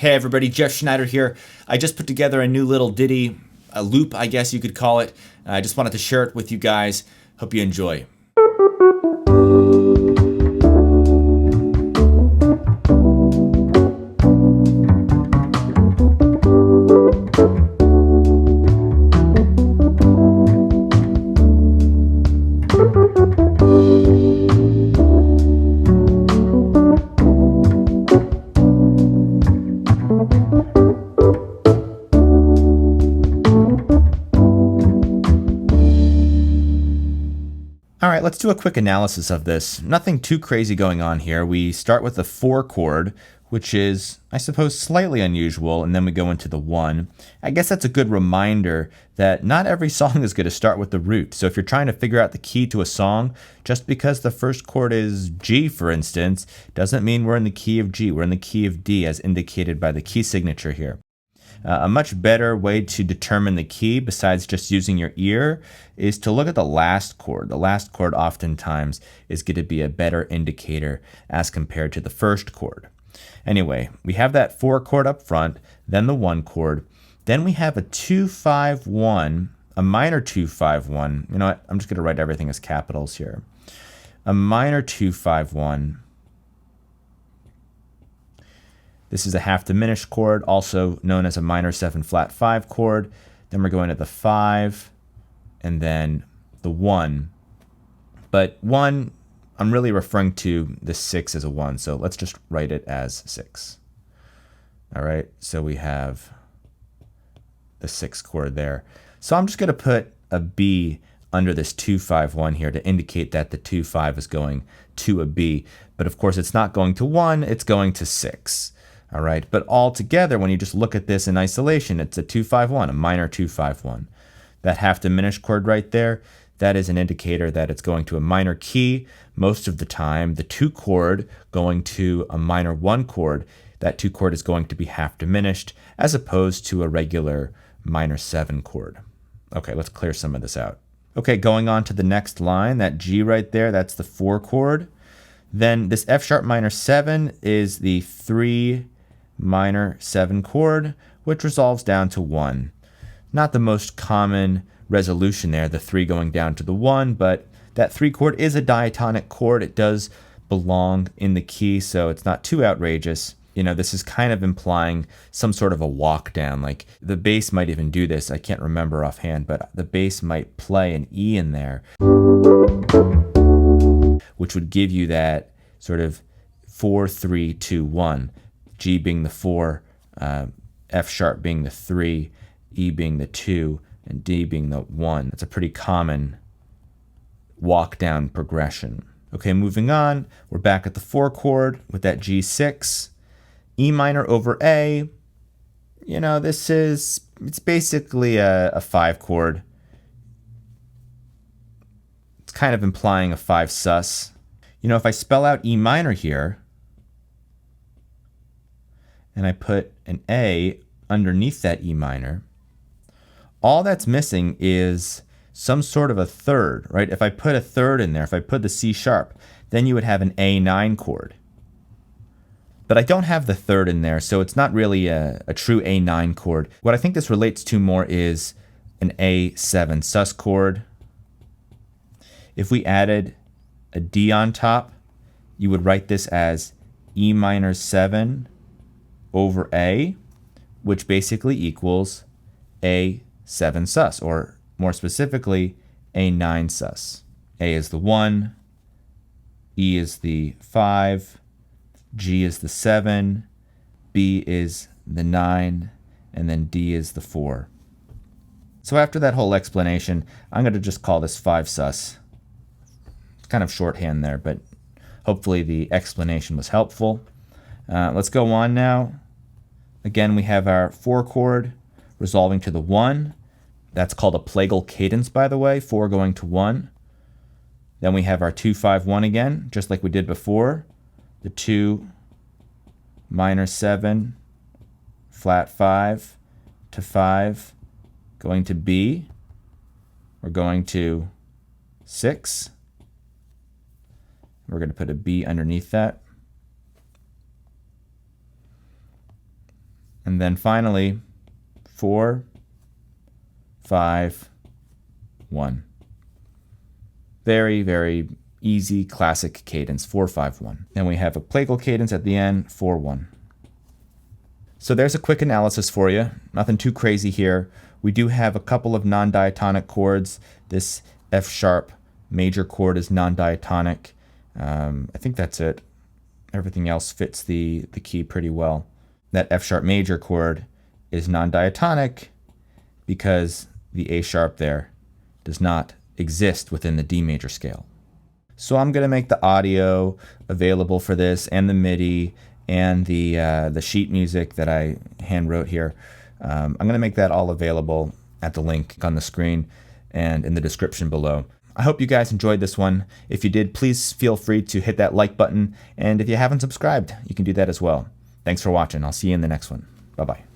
Hey everybody, Jeff Schneider here. I just put together a new little ditty, a loop I guess you could call it. I just wanted to share it with you guys. Hope you enjoy. All right, let's do a quick analysis of this. Nothing too crazy going on here. We start with the 4 chord, which is, I suppose, slightly unusual, and then we go into the 1. I guess that's a good reminder that not every song is going to start with the root. So if you're trying to figure out the key to a song, just because the first chord is G, for instance, doesn't mean we're in the key of G. We're in the key of D, as indicated by the key signature here. A much better way to determine the key, besides just using your ear, is to look at the last chord. The last chord oftentimes is going to be a better indicator as compared to the first chord. Anyway, we have that 4 chord up front, then the 1 chord, then we have a 2-5-1, a minor 2-5-1. You know what? I'm just going to write everything as capitals here. A minor 2-5-1. This is a half diminished chord, also known as a minor 7 flat 5 chord. Then we're going to the 5 and then the 1. But 1, I'm really referring to the 6 as a 1, so let's just write it as 6. All right, so we have the 6th chord there. So I'm just going to put a B under this 2-5-1 here to indicate that the 2-5 is going to a B. But of course, it's not going to 1, it's going to 6. All right, but all together, when you just look at this in isolation, it's a 2-5-1, a minor 2-5-1. That half diminished chord right there, that is an indicator that it's going to a minor key. Most of the time, the 2 chord going to a minor 1 chord, that 2 chord is going to be half diminished as opposed to a regular minor 7 chord. Okay, let's clear some of this out. Okay, going on to the next line, that G right there, that's the 4 chord. Then this F sharp minor 7 is the 3 minor 7 chord, which resolves down to 1. Not the most common resolution there, the 3 going down to the 1, but that 3 chord is a diatonic chord. It does belong in the key, so it's not too outrageous. You know, this is kind of implying some sort of a walk down. Like the bass might even do this. I can't remember offhand, but the bass might play an E in there, which would give you that sort of 4-3-2-1. G being the 4, F sharp being the 3, E being the 2, and D being the 1. That's a pretty common walk down progression. Okay, moving on, we're back at the 4 chord with that G6, E minor over A. You know, it's basically a 5 chord. It's kind of implying a 5 sus. You know, if I spell out E minor here, and I put an A underneath that E minor, all that's missing is some sort of a third, right? If I put a third in there, if I put the C sharp, then you would have an A9 chord. But I don't have the third in there, so it's not really a true A9 chord. What I think this relates to more is an A7 sus chord. If we added a D on top, you would write this as E minor 7 over A, which basically equals A7 sus, or more specifically, A9 sus. A is the 1, E is the 5, G is the 7, B is the 9, and then D is the 4. So after that whole explanation, I'm going to just call this 5 sus. It's kind of shorthand there, but hopefully the explanation was helpful. Let's go on now. Again, we have our 4 chord resolving to the 1. That's called a plagal cadence, by the way, 4 going to 1. Then we have our 2-5-1 again, just like we did before. The 2 minor 7 flat 5 to 5 going to B. We're going to 6. We're going to put a B underneath that. And then finally, 4, 5, 1. Very, very easy classic cadence, 4, 5, 1. And we have a plagal cadence at the end, 4, 1. So there's a quick analysis for you. Nothing too crazy here. We do have a couple of non-diatonic chords. This F sharp major chord is non-diatonic. I think that's it. Everything else fits the key pretty well. That F sharp major chord is non-diatonic because the A sharp there does not exist within the D major scale. So I'm going to make the audio available for this, and the MIDI, and the sheet music that I hand wrote here. I'm going to make that all available at the link on the screen and in the description below. I hope you guys enjoyed this one. If you did, please feel free to hit that like button. And if you haven't subscribed, you can do that as well. Thanks for watching. I'll see you in the next one. Bye-bye.